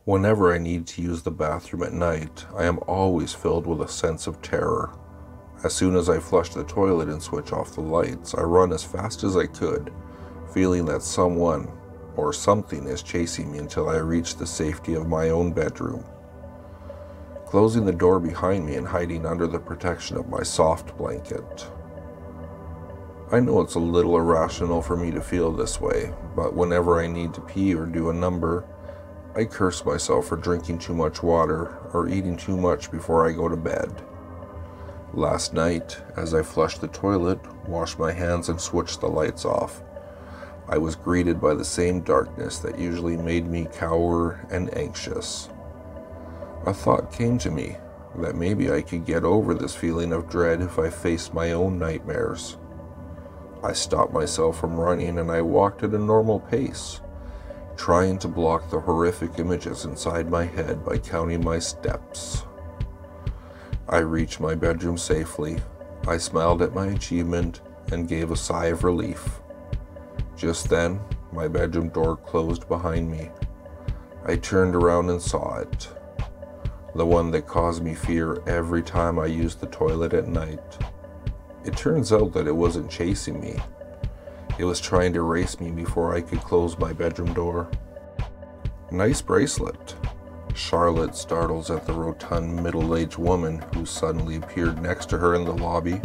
Whenever I need to use the bathroom at night, I am always filled with a sense of terror. As soon as I flush the toilet and switch off the lights, I run as fast as I could, feeling that someone or something is chasing me until I reach the safety of my own bedroom. Closing the door behind me and hiding under the protection of my soft blanket. I know it's a little irrational for me to feel this way, but whenever I need to pee or do a number, I curse myself for drinking too much water or eating too much before I go to bed. Last night, as I flushed the toilet, washed my hands and switched the lights off, I was greeted by the same darkness that usually made me cower and anxious. A thought came to me that maybe I could get over this feeling of dread if I faced my own nightmares. I stopped myself from running and I walked at a normal pace, trying to block the horrific images inside my head by counting my steps. I reached my bedroom safely. I smiled at my achievement and gave a sigh of relief. Just then, my bedroom door closed behind me. I turned around and saw it. The one that caused me fear every time I used the toilet at night. It turns out that it wasn't chasing me. It was trying to race me before I could close my bedroom door. Nice bracelet. Charlotte startles at the rotund middle-aged woman who suddenly appeared next to her in the lobby.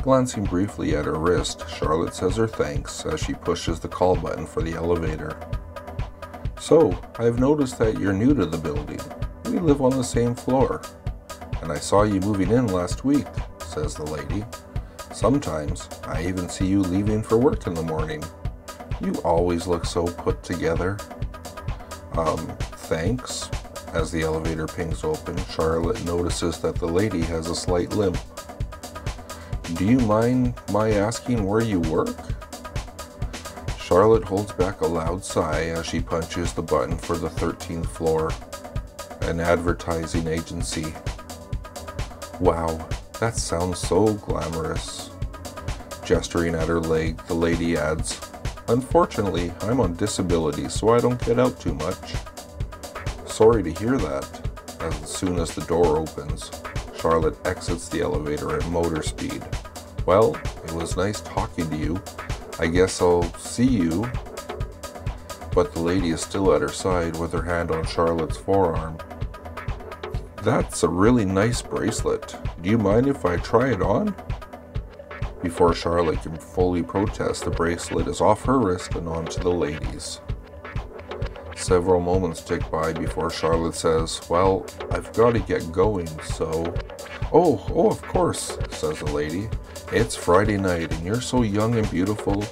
Glancing briefly at her wrist, Charlotte says her thanks as she pushes the call button for the elevator. So, I've noticed that you're new to the building. We live on the same floor. And I saw you moving in last week, says the lady. Sometimes I even see you leaving for work in the morning. You always look so put together. Thanks. As the elevator pings open, Charlotte notices that the lady has a slight limp. Do you mind my asking where you work? Charlotte holds back a loud sigh as she punches the button for the 13th floor, an advertising agency. Wow, that sounds so glamorous. Gesturing at her leg, the lady adds, Unfortunately, I'm on disability, so I don't get out too much. Sorry to hear that. As soon as the door opens, Charlotte exits the elevator at motor speed. Well, it was nice talking to you. I guess I'll see you. But the lady is still at her side with her hand on Charlotte's forearm. That's a really nice bracelet. Do you mind if I try it on? Before Charlotte can fully protest, the bracelet is off her wrist and onto the lady's. Several moments tick by before Charlotte says, Well, I've got to get going, so... Oh, of course, says the lady. It's Friday night and you're so young and beautiful,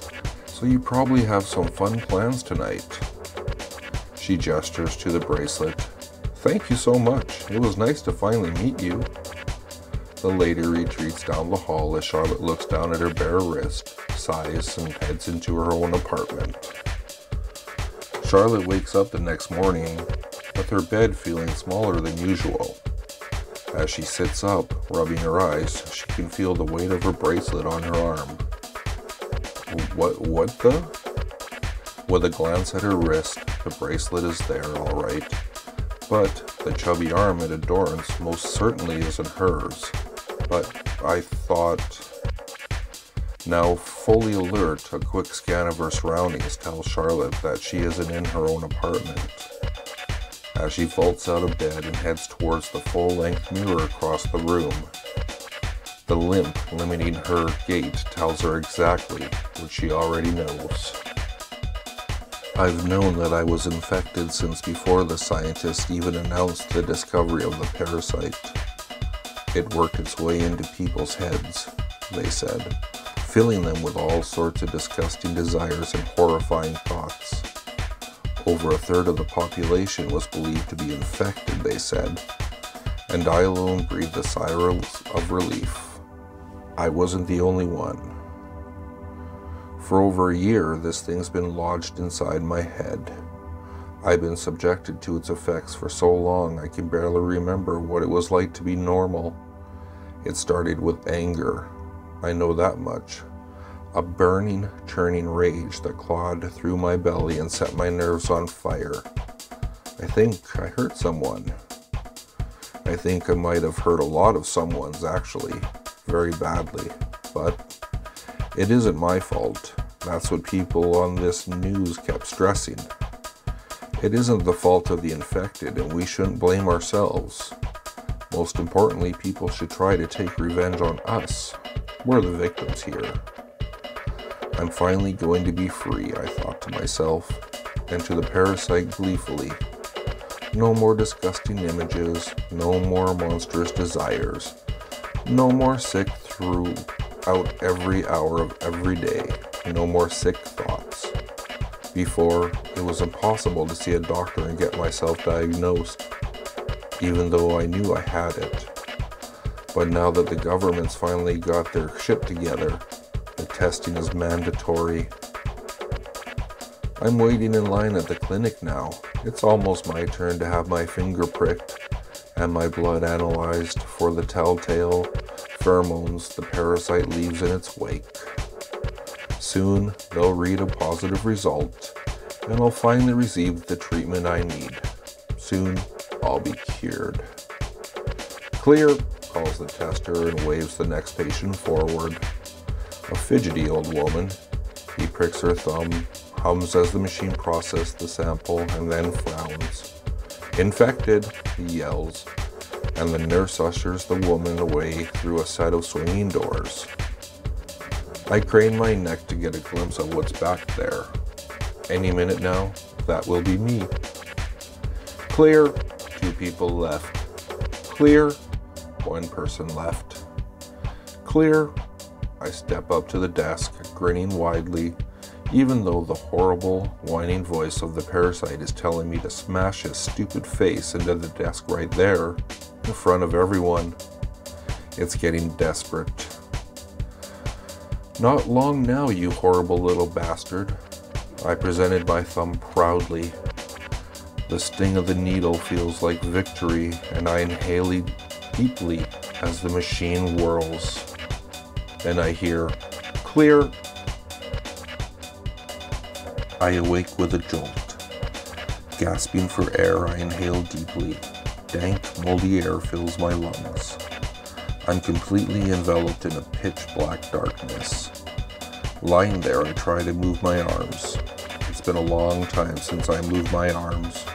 so you probably have some fun plans tonight. She gestures to the bracelet. Thank you so much. It was nice to finally meet you. The lady retreats down the hall as Charlotte looks down at her bare wrist, sighs, and heads into her own apartment. Charlotte wakes up the next morning with her bed feeling smaller than usual. As she sits up, rubbing her eyes, she can feel the weight of her bracelet on her arm. What the? With a glance at her wrist, the bracelet is there, all right. But the chubby arm it adorns most certainly isn't hers. But I thought... Now fully alert, a quick scan of her surroundings tells Charlotte that she isn't in her own apartment. As she vaults out of bed and heads towards the full-length mirror across the room, the limp limiting her gait tells her exactly what she already knows. I've known that I was infected since before the scientists even announced the discovery of the parasite. It worked its way into people's heads, they said, filling them with all sorts of disgusting desires and horrifying thoughts. Over a third of the population was believed to be infected, they said, and I alone breathed a sigh of relief. I wasn't the only one. For over a year, this thing's been lodged inside my head. I've been subjected to its effects for so long I can barely remember what it was like to be normal. It started with anger. I know that much. A burning, churning rage that clawed through my belly and set my nerves on fire. I think I hurt someone. I think I might have hurt a lot of someone's, actually, very badly. But it isn't my fault. That's what people on this news kept stressing. It isn't the fault of the infected, and we shouldn't blame ourselves. Most importantly, people should try to take revenge on us. We're the victims here. I'm finally going to be free, I thought to myself, and to the parasite gleefully. No more disgusting images, no more monstrous desires, no more sick throughout every hour of every day, no more sick thoughts. Before, it was impossible to see a doctor and get myself diagnosed, even though I knew I had it. But now that the government's finally got their shit together, the testing is mandatory. I'm waiting in line at the clinic now. It's almost my turn to have my finger pricked and my blood analyzed for the telltale pheromones the parasite leaves in its wake. Soon, they'll read a positive result, and I'll finally receive the treatment I need. Soon, I'll be cured. Clear, calls the tester and waves the next patient forward. A fidgety old woman. He pricks her thumb, hums as the machine processes the sample, and then frowns. Infected, he yells, and the nurse ushers the woman away through a set of swinging doors. I crane my neck to get a glimpse of what's back there. Any minute now, that will be me. Clear, 2 people left. Clear, 1 person left. Clear, I step up to the desk, grinning widely, even though the horrible, whining voice of the parasite is telling me to smash his stupid face into the desk right there, in front of everyone. It's getting desperate. Not long now, you horrible little bastard. I presented my thumb proudly. The sting of the needle feels like victory, and I inhale deeply as the machine whirls. Then I hear, clear. I awake with a jolt. Gasping for air, I inhale deeply. Dank, moldy air fills my lungs. I'm completely enveloped in a pitch-black darkness. Lying there, I try to move my arms. It's been a long time since I moved my arms.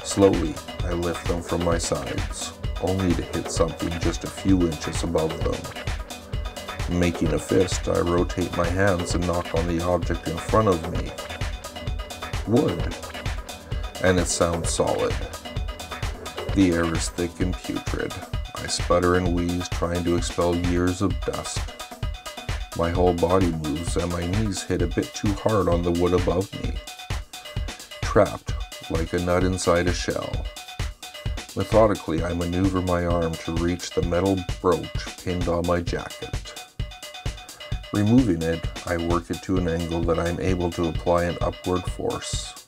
Slowly, I lift them from my sides, only to hit something just a few inches above them. Making a fist, I rotate my hands and knock on the object in front of me. Wood. And it sounds solid. The air is thick and putrid. I sputter and wheeze, trying to expel years of dust. My whole body moves and my knees hit a bit too hard on the wood above me. Trapped, like a nut inside a shell. Methodically, I maneuver my arm to reach the metal brooch pinned on my jacket. Removing it, I work it to an angle that I'm able to apply an upward force.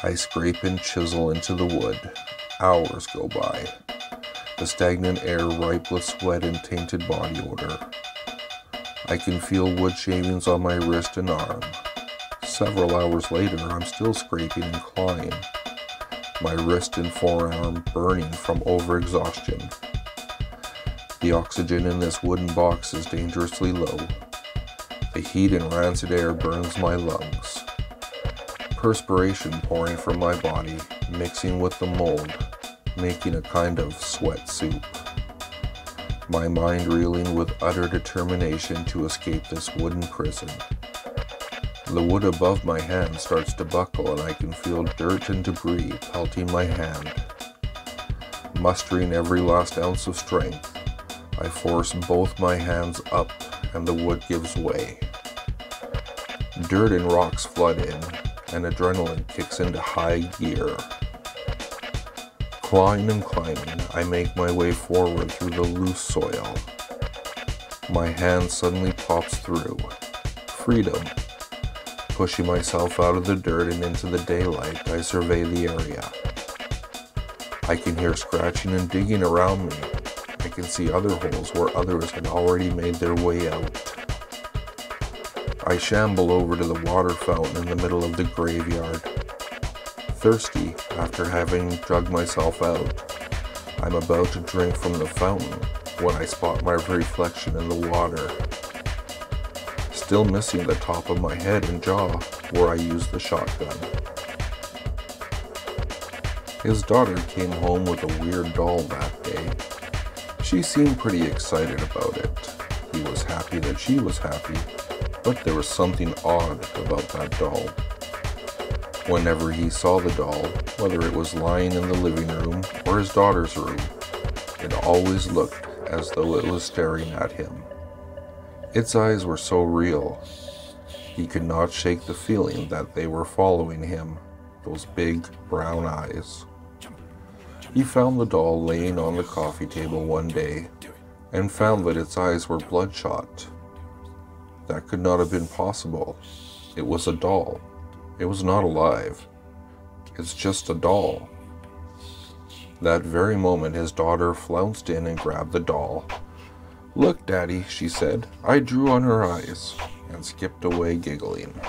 I scrape and chisel into the wood. Hours go by. The stagnant air ripe with sweat and tainted body odor. I can feel wood shavings on my wrist and arm. Several hours later, I'm still scraping and clawing. My wrist and forearm burning from overexhaustion. The oxygen in this wooden box is dangerously low. The heat and rancid air burns my lungs. Perspiration pouring from my body, mixing with the mold, making a kind of sweat soup. My mind reeling with utter determination to escape this wooden prison. The wood above my hand starts to buckle and I can feel dirt and debris pelting my hand. Mustering every last ounce of strength, I force both my hands up and the wood gives way. Dirt and rocks flood in, and adrenaline kicks into high gear. Clawing and climbing, I make my way forward through the loose soil. My hand suddenly pops through. Freedom. Pushing myself out of the dirt and into the daylight, I survey the area. I can hear scratching and digging around me. I can see other holes where others had already made their way out. I shamble over to the water fountain in the middle of the graveyard. thirsty after having drugged myself out. I'm about to drink from the fountain when I spot my reflection in the water, still missing the top of my head and jaw where I used the shotgun. His daughter came home with a weird doll that day. She seemed pretty excited about it. He was happy that she was happy, but there was something odd about that doll. Whenever he saw the doll, whether it was lying in the living room or his daughter's room, it always looked as though it was staring at him. Its eyes were so real. He could not shake the feeling that they were following him, those big brown eyes. He found the doll laying on the coffee table one day and found that its eyes were bloodshot. That could not have been possible. It was a doll. It was not alive. It's just a doll. That very moment, his daughter flounced in and grabbed the doll. "Look, Daddy," she said, "I drew on her eyes," and skipped away giggling.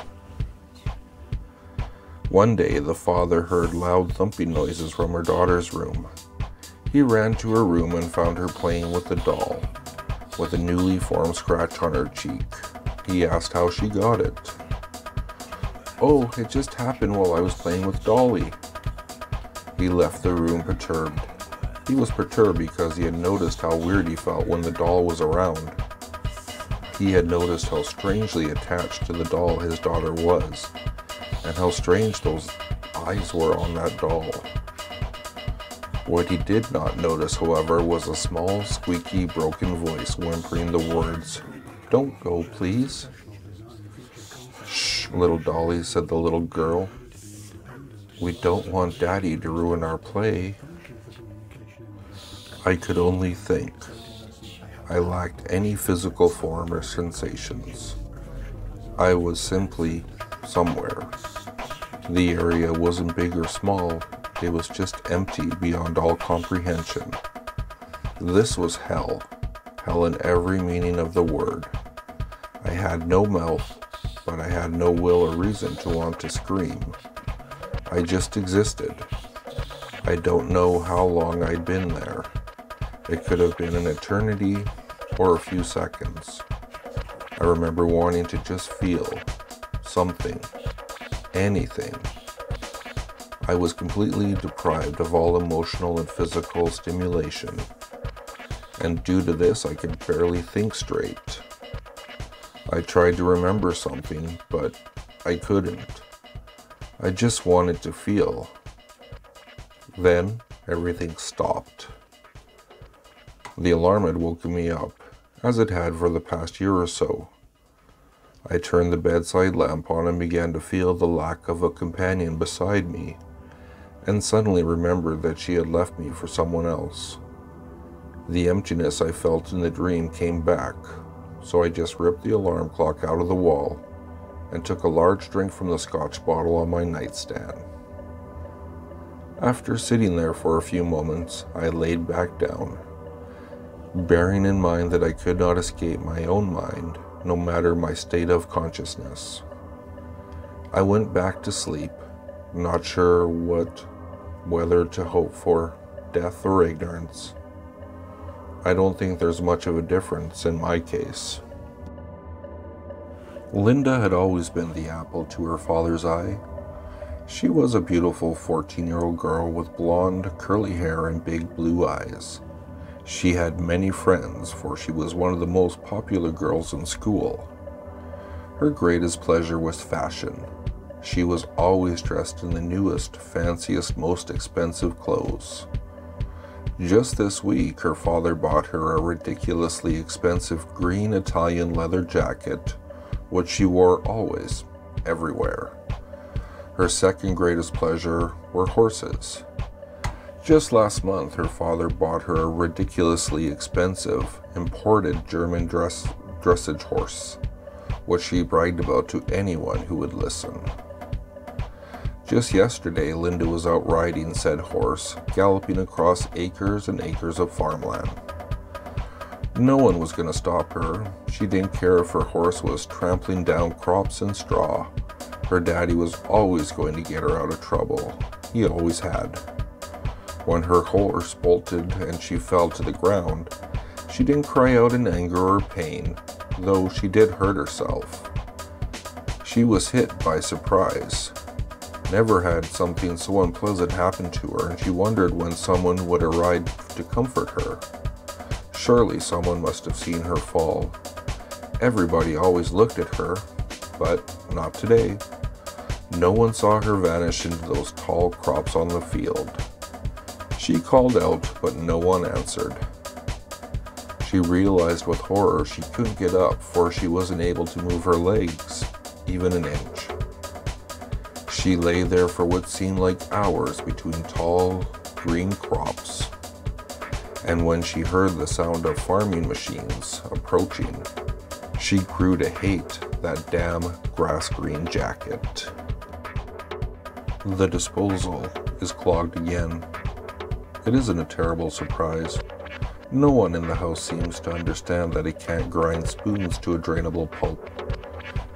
One day, the father heard loud thumping noises from her daughter's room. He ran to her room and found her playing with the doll, with a newly formed scratch on her cheek. He asked how she got it. "Oh, it just happened while I was playing with Dolly." He left the room perturbed. He was perturbed because he had noticed how weird he felt when the doll was around. He had noticed how strangely attached to the doll his daughter was, and how strange those eyes were on that doll. What he did not notice, however, was a small, squeaky, broken voice whimpering the words, "Don't go, please." "Shh, little Dolly," said the little girl. "We don't want Daddy to ruin our play." I could only think. I lacked any physical form or sensations. I was simply somewhere. The area wasn't big or small. It was just empty beyond all comprehension. This was hell. Hell in every meaning of the word. I had no mouth, but I had no will or reason to want to scream. I just existed. I don't know how long I'd been there. It could have been an eternity or a few seconds. I remember wanting to just feel something, anything. I was completely deprived of all emotional and physical stimulation, and due to this I could barely think straight. I tried to remember something, but I couldn't. I just wanted to feel. Then everything stopped. The alarm had woken me up, as it had for the past year or so. I turned the bedside lamp on and began to feel the lack of a companion beside me, and suddenly remembered that she had left me for someone else. The emptiness I felt in the dream came back, so I just ripped the alarm clock out of the wall and took a large drink from the scotch bottle on my nightstand. After sitting there for a few moments, I laid back down, bearing in mind that I could not escape my own mind, no matter my state of consciousness. I went back to sleep, not sure whether to hope for death or ignorance. I don't think there's much of a difference in my case. Linda had always been the apple to her father's eye. She was a beautiful 14-year-old girl with blonde, curly hair and big blue eyes. She had many friends, for she was one of the most popular girls in school. Her greatest pleasure was fashion. She was always dressed in the newest, fanciest, most expensive clothes. Just this week, her father bought her a ridiculously expensive green Italian leather jacket, which she wore always, everywhere. Her second greatest pleasure were horses. Just last month, her father bought her a ridiculously expensive, imported German dressage horse, which she bragged about to anyone who would listen. Just yesterday, Linda was out riding said horse, galloping across acres and acres of farmland. No one was going to stop her. She didn't care if her horse was trampling down crops and straw. Her daddy was always going to get her out of trouble. he always had. When her horse bolted and she fell to the ground, she didn't cry out in anger or pain, though she did hurt herself. She was hit by surprise. Never had something so unpleasant happen to her, and she wondered when someone would arrive to comfort her. Surely someone must have seen her fall. Everybody always looked at her, but not today. No one saw her vanish into those tall crops on the field. She called out, but no one answered. She realized with horror she couldn't get up, for she wasn't able to move her legs, even an inch. She lay there for what seemed like hours between tall, green crops. And when she heard the sound of farming machines approaching, she grew to hate that damn grass-green jacket. The disposal is clogged again. It isn't a terrible surprise. No one in the house seems to understand that it can't grind spoons to a drainable pulp.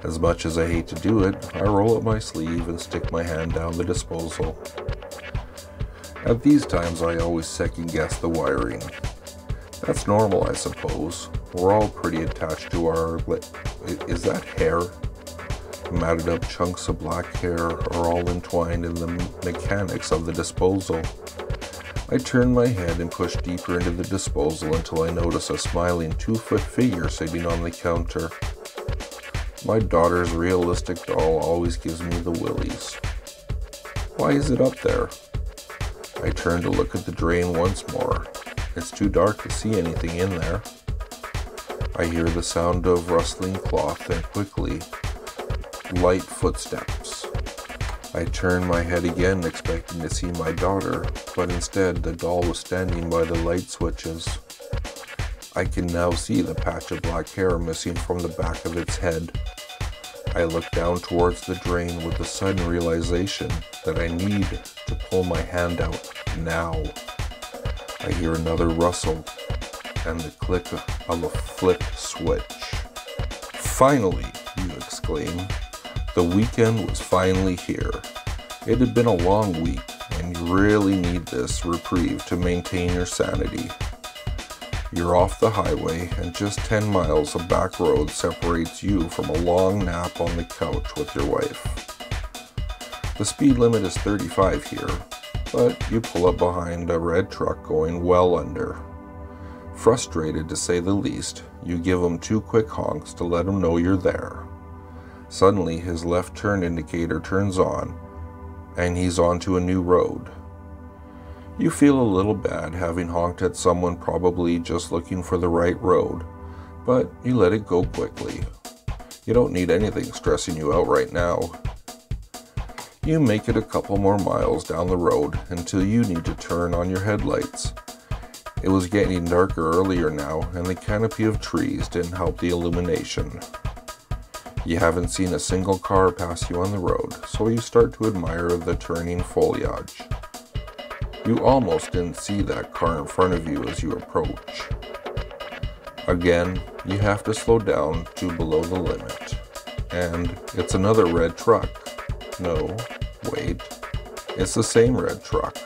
As much as I hate to do it, I roll up my sleeve and stick my hand down the disposal. At these times, I always second-guess the wiring. That's normal, I suppose. We're all pretty attached to our... Is that hair? Matted up chunks of black hair are all entwined in the mechanics of the disposal. I turn my head and push deeper into the disposal until I notice a smiling 2-foot figure sitting on the counter. My daughter's realistic doll always gives me the willies. Why is it up there? I turn to look at the drain once more. It's too dark to see anything in there. I hear the sound of rustling cloth and quickly, light footsteps. I turn my head again, expecting to see my daughter, but instead the doll was standing by the light switches. I can now see the patch of black hair missing from the back of its head. I look down towards the drain with the sudden realization that I need to pull my hand out now. I hear another rustle and the click of a flip switch. Finally, you exclaim. The weekend was finally here. It had been a long week, and you really need this reprieve to maintain your sanity. You're off the highway, and just 10 miles of back road separates you from a long nap on the couch with your wife. The speed limit is 35 here, but you pull up behind a red truck going well under. Frustrated to say the least, you give him 2 quick honks to let him know you're there. Suddenly, his left turn indicator turns on, and he's onto a new road. You feel a little bad having honked at someone probably just looking for the right road, but you let it go quickly. You don't need anything stressing you out right now. You make it a couple more miles down the road until you need to turn on your headlights. It was getting darker earlier now, and the canopy of trees didn't help the illumination. You haven't seen a single car pass you on the road, so you start to admire the turning foliage. You almost didn't see that car in front of you as you approach. Again, you have to slow down to below the limit. And it's another red truck. No, wait. It's the same red truck.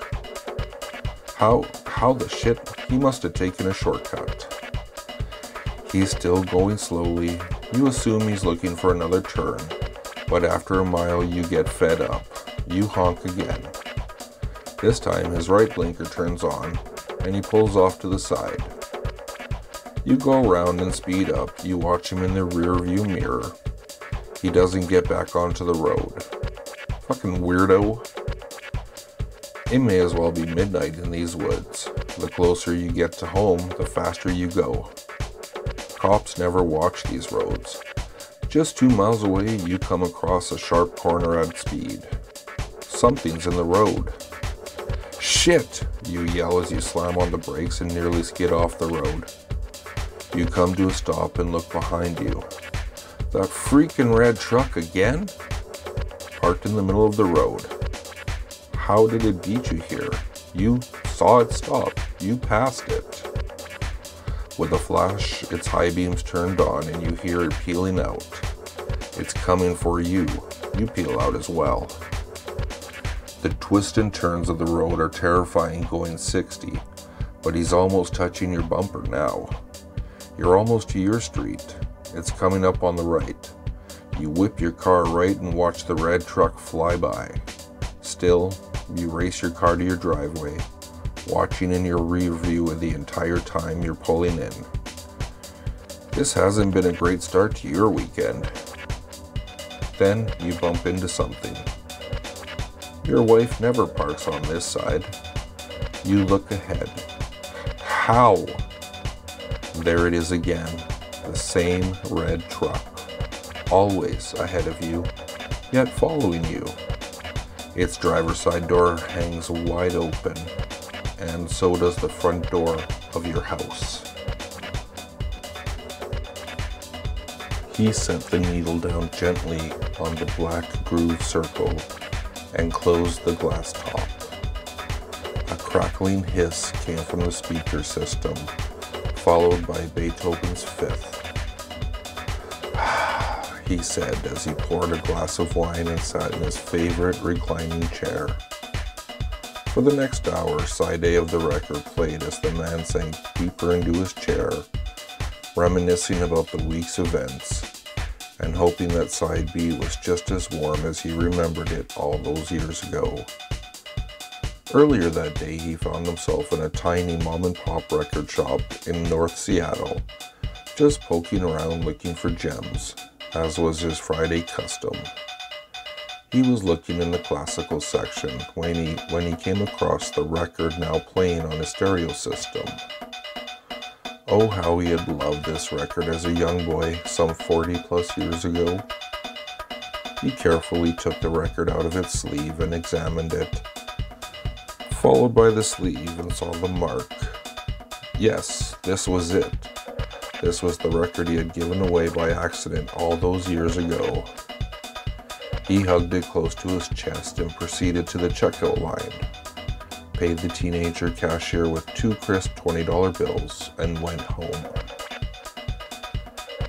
How the shit? He must have taken a shortcut. He's still going slowly. You assume he's looking for another turn, but after a mile you get fed up. You honk again. This time his right blinker turns on, and he pulls off to the side. You go around and speed up. You watch him in the rear view mirror. He doesn't get back onto the road. Fucking weirdo. It may as well be midnight in these woods. The closer you get to home, the faster you go. Cops never watch these roads. Just 2 miles away, you come across a sharp corner at speed. Something's in the road. Shit! You yell as you slam on the brakes and nearly skid off the road. You come to a stop and look behind you. That freaking red truck again? Parked in the middle of the road. How did it beat you here? You saw it stop. You passed it. With a flash, its high beams turned on and you hear it peeling out. It's coming for you. You peel out as well. The twists and turns of the road are terrifying going 60, but he's almost touching your bumper now. You're almost to your street. It's coming up on the right. You whip your car right and watch the red truck fly by. Still, you race your car to your driveway, watching in your rear view the entire time you're pulling in. This hasn't been a great start to your weekend. Then you bump into something. Your wife never parks on this side. You look ahead. How? There it is again, the same red truck. Always ahead of you, yet following you. Its driver's side door hangs wide open, and so does the front door of your house. He sent the needle down gently on the black groove circle and closed the glass top. A crackling hiss came from the speaker system, followed by Beethoven's Fifth. He said as he poured a glass of wine and sat in his favorite reclining chair. For the next hour, side A of the record played as the man sank deeper into his chair, reminiscing about the week's events, and hoping that side B was just as warm as he remembered it all those years ago. Earlier that day, he found himself in a tiny mom-and-pop record shop in North Seattle, just poking around looking for gems, as was his Friday custom. He was looking in the classical section when he came across the record now playing on his stereo system. Oh, how he had loved this record as a young boy some 40 plus years ago. He carefully took the record out of its sleeve and examined it, followed by the sleeve, and saw the mark. Yes, this was it. This was the record he had given away by accident all those years ago. He hugged it close to his chest and proceeded to the checkout line, paid the teenager cashier with 2 crisp $20 bills, and went home.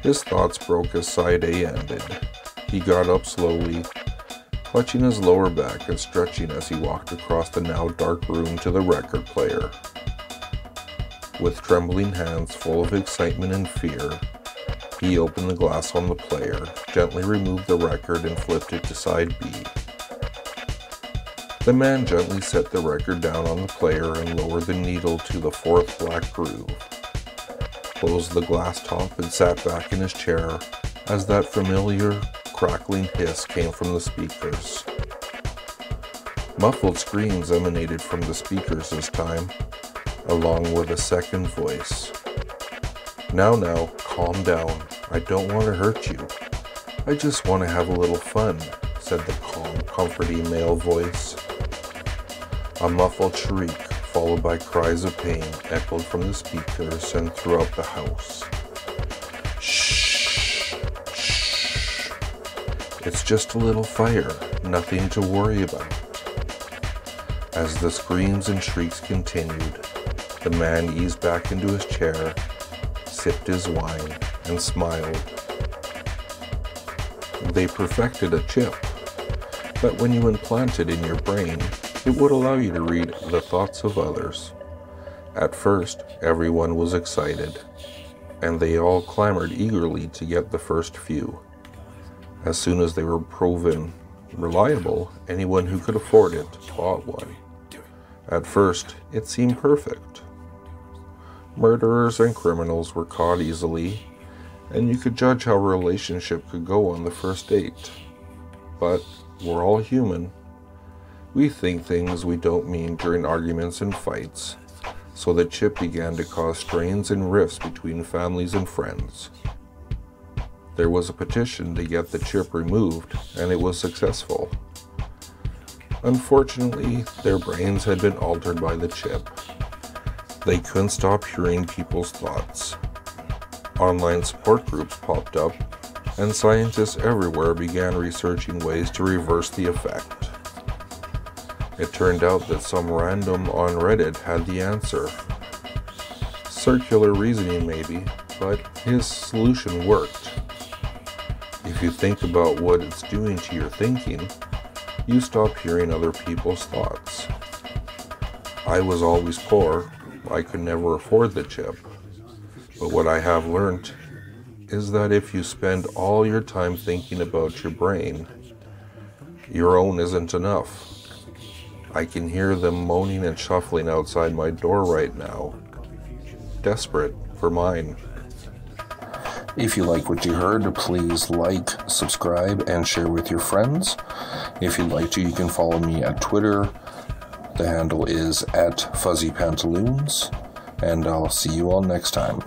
His thoughts broke as side A ended. He got up slowly, clutching his lower back and stretching as he walked across the now dark room to the record player. With trembling hands full of excitement and fear, he opened the glass on the player, gently removed the record, and flipped it to side B. The man gently set the record down on the player and lowered the needle to the 4th black groove, closed the glass top, and sat back in his chair as that familiar crackling hiss came from the speakers. Muffled screams emanated from the speakers this time, along with a second voice. Now, calm down. I don't want to hurt you. I just want to have a little fun," said the calm, comforting male voice. A muffled shriek, followed by cries of pain, echoed from the speakers and throughout the house. "Shh, shh. It's just a little fire, nothing to worry about." As the screams and shrieks continued, the man eased back into his chair, sipped his wine, and smiled. They perfected a chip that when you implant it in your brain, it would allow you to read the thoughts of others. At first, everyone was excited, and they all clamored eagerly to get the first few. As soon as they were proven reliable, anyone who could afford it bought one. At first, it seemed perfect. Murderers and criminals were caught easily, and you could judge how a relationship could go on the first date. But we're all human. We think things we don't mean during arguments and fights, so the chip began to cause strains and rifts between families and friends. There was a petition to get the chip removed, and it was successful. Unfortunately, their brains had been altered by the chip. They couldn't stop hearing people's thoughts. Online support groups popped up, and scientists everywhere began researching ways to reverse the effect. It turned out that some random on Reddit had the answer. Circular reasoning maybe, but his solution worked. If you think about what it's doing to your thinking, you stop hearing other people's thoughts. I was always poor. I could never afford the chip. But what I have learned is that if you spend all your time thinking about your brain, your own isn't enough. I can hear them moaning and shuffling outside my door right now, desperate for mine. If you like what you heard, please like, subscribe, and share with your friends. If you'd like to, you can follow me at Twitter. The handle is @FuzzyPantaloons, and I'll see you all next time.